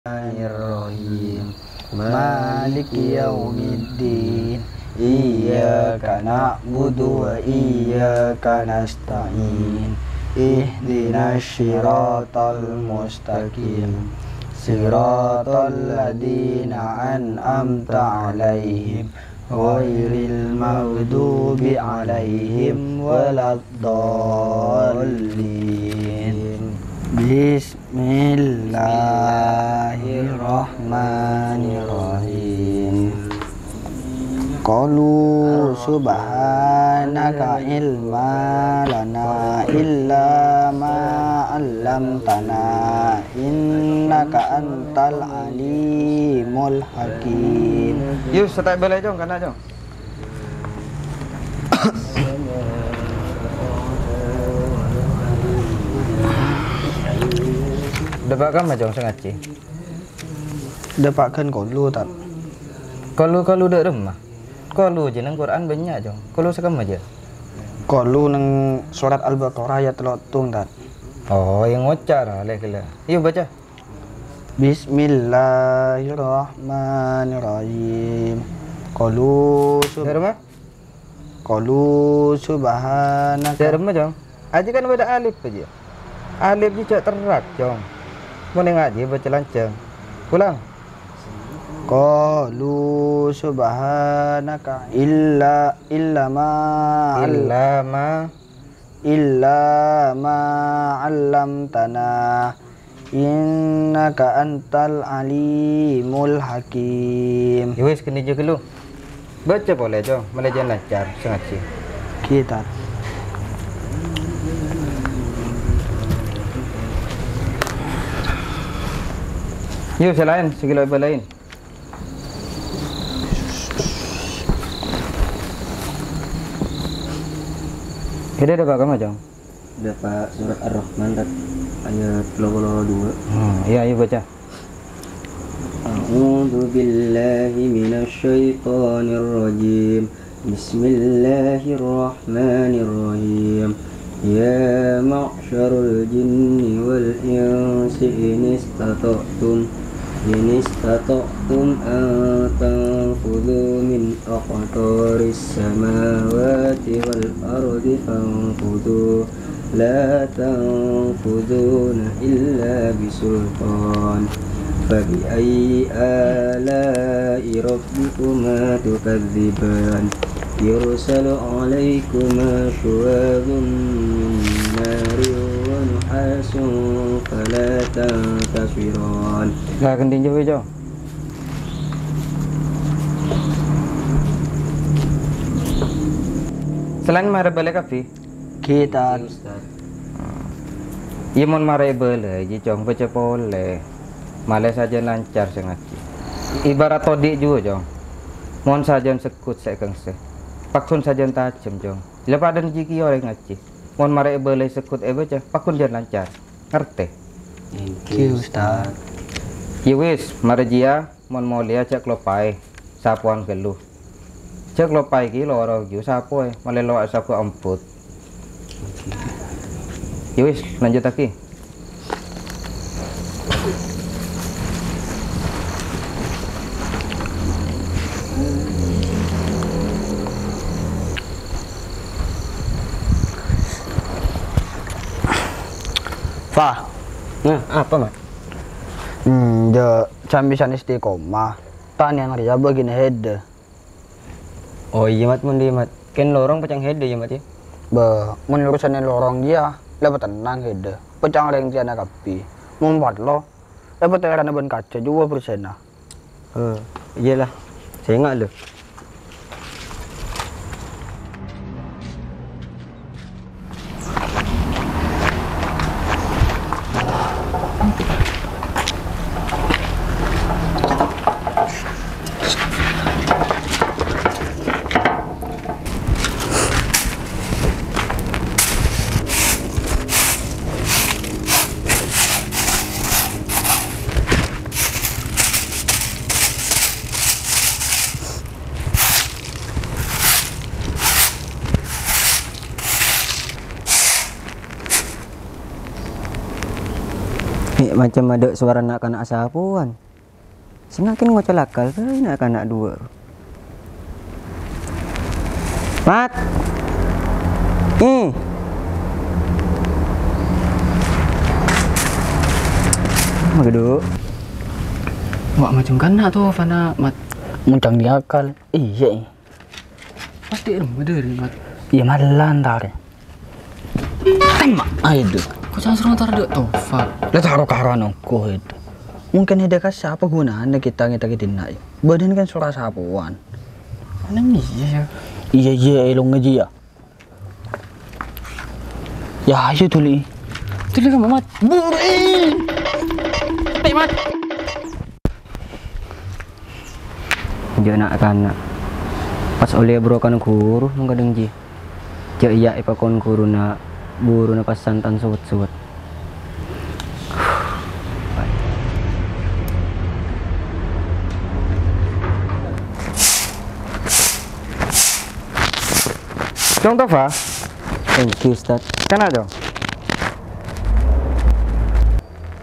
Bismillahirrahmanirrahim. Maliki yaumiddin. Iyyaka na'budu wa iyyaka nasta'in. Ihdinas siratal mustaqim. Siratal ladzina an'amta 'alaihim ghairil maghdubi 'alaihim waladdallin. Bismillahirrahmanirrahim. Qalu subhanaka ilma lana illa ma 'allamtana innaka antal alimul hakim. Yuk, start balik jom, kanak jom. Dapatkan macam sengaja. Dapatkan qalu tak? Kalau dak remah. Kalau je nang Quran banyak jom. Kalau sekam aja. Qalu nang surat Al-Baqarah ayat 30 tak? Oh, yang ngocak lah kala. Yuk baca. Bismillahirrahmanirrahim. Qalu subhanaka. Dak remah jom. Aja kan ada alif aja. Alif je cak terak jom. Mau ngaji baca lancang. Pulang. Qalu subhanaka illa ma 'allamtana innaka antal alimul hakim. Ya wis kena je kelu. Baca boleh jom, malah jangan lancar sengaja. Kita yuk selain segala apa lain. Kita dapat kamu jom. Dapat surat Ar-Rahman ayat 22. Ya, ayo baca. A'udzu billahi minasy syaithanir rajim. Bismillahirrahmanirrahim. Ya ma'syarul jinni wal insi in istata'tum an tanfudhu min aqtaris samawati wal ardi fanfudhu la tanfudhuna illa bisultan fabi ayyi ala'i rabbikuma tukadziban yursalu 'alaikuma syuwazun min narin wa nuhasun fala tantasiran. Lah kending jauh jauh. Selain marah balik kafe, kita ia mon marah balik, je jong baca boleh, malah saja lancar sengaja. Ibarat todik juga jong, mon saja sekut sekeng se, pakun saja tajam jong. Lepas dan jiki orang ngaji, mon marah balik sekut baca, pakun jangan lancar, ngerti? Thank you Ustaz. Yowis, marajia mon molia cek lopai, sapuan keluh. Cek lopai ki lorong ju sapu malah lo sapu amput. Yowis, lanjut lagi. Fah. Nah, apa mat? The champion istiqomah. Tanya yang ria begini head. Oh iya mat mun mat. Ken lorong pecang head ya mat ya. Menurusan lorong dia, lepas tenang head. Pecang reng tiana kapi. Membuat lo, lepas teran ban kaca juga bersena. Iyalah. Saya ingat lo. macam ada suara nak kanak sapuan. Semakin ngocol akal ke nak kanak dua. Mat. Mageduk. Wak macam kanak tuh Fana Mat. Muncang di akal. Iya. Pasti remeh dari Mat. Iya malah ntar. Tema itu. Kau jangan seru ntar dek Tofa. Lah taruh karena aku itu. Mungkin ada kas apa gunanya kita naik. Badan kan suara sapuan. Aneh iya ya. Iya elong aja ya. Ya ayo tuli. Tuli kamu Mat. Buri. Mat. Dia nak kanak. Pas oleh bro kan guru nung kadang ji. Jek iya ipakon guru na buru na pas santan suwet-suwet. Jong Tova, Thank you Ustaz. kena Jong.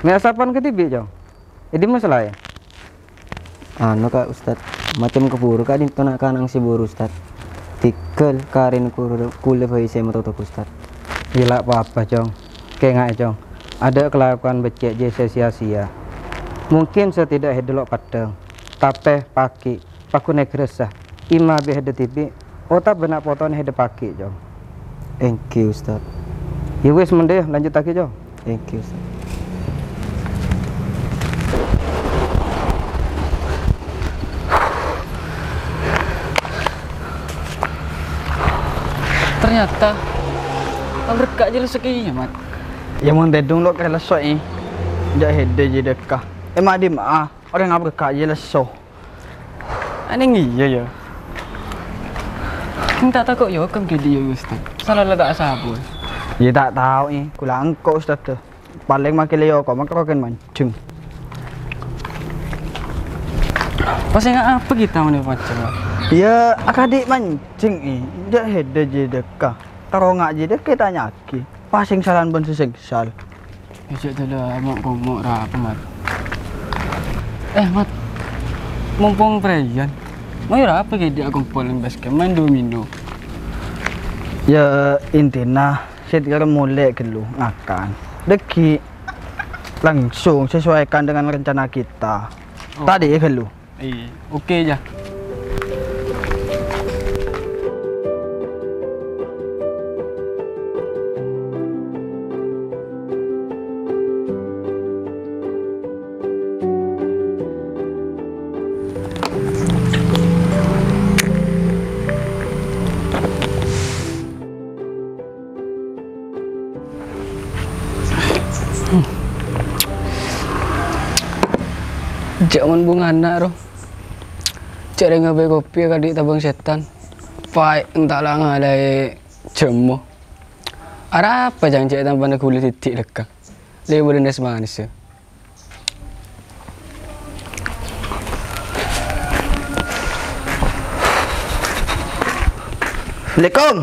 Nek asapan ke tibi Jong. Ini masalah ya. Anu kak Ustaz, macam keburu kak dinto nak kanang si buru Ustaz. Tikel karin kule bayi saya matotok Ustaz. Gila apa Jong. Kayak Jong. Ada kelakuan becek je sia-sia. Mungkin setidak hedelok padang. Tapi pagi, paku naik resah. Ima be hede tibi. Otak benak poton hede pagi Jong. Thank you Ustaz. Ya wis mendeh lanjut lagi Jong. Thank you Ustaz. Ternyata mereka aja rezekinya Mat. Ya mau tedung lo kira leso eh. Jak hede je dekah. Mak di mah orang ngap berkah je leso. Aneh iya ya. Minta takut ya kam ke dia Ustaz. Salah lah tak sabu. Ya tak tahu eh. Kula engkau Ustaz tu. Paling makin leo kau maka kan mancing. Pasti nggak apa kita mau macam Mat. Ya akadik mancing eh. Jak hede je dekah. Taruh ngak je dekah tanya ki. Pasing salan pun sesegsal. Ejek tu lah mau apa Mat. Mat. Mumpung perayaan. Mau apa ke dia kumpulin basket main domino. Ya intinya saya kira mulai dulu ngakan. Deki langsung sesuaikan dengan rencana kita. Tadi ya dulu. Oke aja. Jangan bunga anak roh. Cari ngabe kopi kadik tabang setan. Pai entahlah ngalai jemo. Ara apa jangan cek tambah kulit titik lekang. Dia boleh nes manis ya. Assalamualaikum.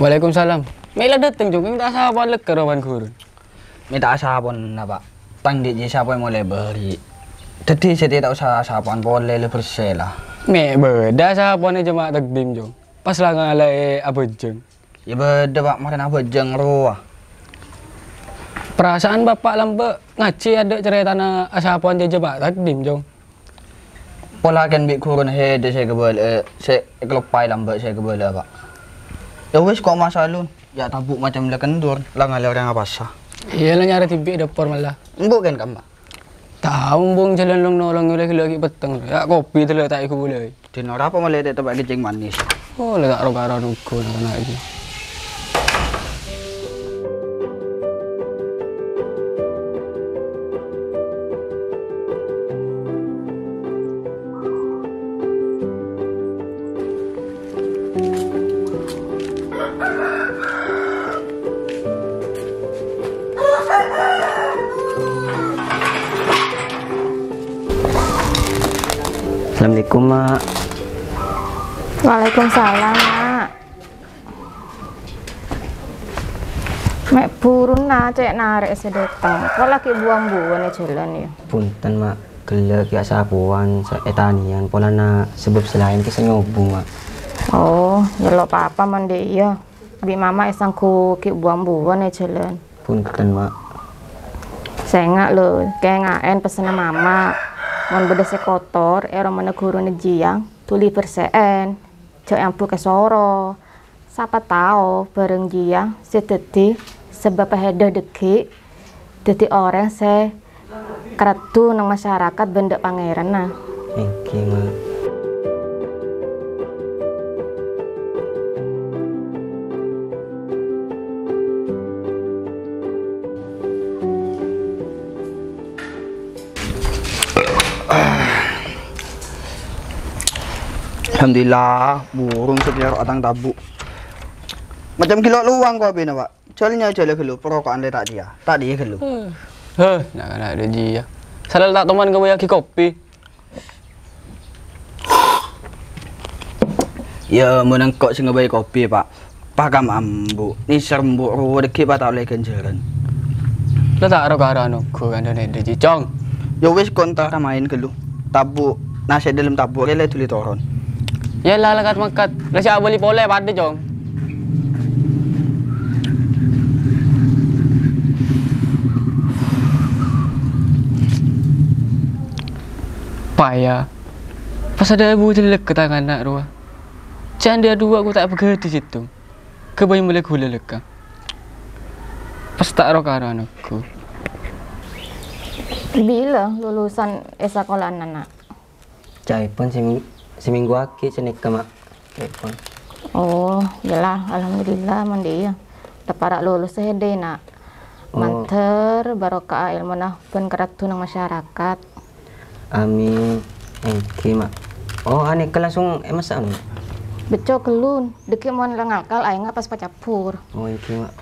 Waalaikumsalam. Mela datang juga minta sahabat lek kerawan kurun. Minta asapon na pak. Tangdi je siapa yang mulai beri. Jadi saya tidak usah asapon boleh le bersela. Me beda sahabatnya jemaah takdim jong. Pas lah ngalai apa jeng. Ya beda pak makan apa jeng roh. Perasaan bapak lambe ngaci ada cerita na asapon je jemaah takdim jong. Pola kan bik kurun hede saya kebal saya kelupai lambat saya kebal pak. Ya wes kok masalah ya tabuk macam le kendur lah ngalai orang apa sah. Iya lah nyari tibi dapur malah. Embuk kan kamu. Tahu bung jalan long nolong lagi peteng. Ya kopi tu lah tak ikut boleh. Di nora apa malah dia tempat kecing manis. Oh lah tak roga nuko nak lagi. Assalamualaikum Mak. Waalaikumsalam Mak. Mek burun na cek narik sedetang. Kok lagi buang-buang jalan ya. Punten mak, gelek ya sapuan, etanian, pola na sebab selain kisah nyobong mak. Oh, ya lo papa mandi ya. Bi mama isangku ki buang-buang jalan. Punten mak. Saya nggak lo, kayak ngaen pesen mama. Mon bedese kotor, orang mana guru jiang, tuli perseen. Cek yang ke soro. Siapa tahu bareng jiang, sedeti sebab heda deki. Deti orang saya keratu nang masyarakat benda pangeran nah. Thank you mak. Alhamdulillah, burung sekitar atang tabu. Macam kilo luang kau bina pak. Jualnya jual kilo, perokokan dia tak dia kilo. Nak ada ji ya. Salah tak teman kau yaki kopi. Ya, menangkok sing ngebai kopi pak. Pakam ambu, ni sermbuk ruwa deki pak tak boleh kenjaran. Lah tak ada karano kau kan ada ji cong. Ya wis kontak main kilo. Tabu, nasi dalam tabu rela tuli toron. Ya lah lakat makat. Lah siapa beli pole pada cong. Payah. Pas ada ibu jelek ke tangan nak ruah. Jangan dia dua aku tak pergi di situ. Kebayi boleh gula leka. Pas tak roh karena aku. Bila lulusan sekolah anak? Cai pun seminggu aki cenik ke mak. Cai pun. Oh, yalah, alhamdulillah mandi ya. Dapat lulus sehede nak. Manter barokah ilmu nah pun keratu nang masyarakat. Amin. Thank you mak. Oh aneh ke langsung emas anu. Beco kelun, deki mon langakal aing pas pacapur. Oh iki mak.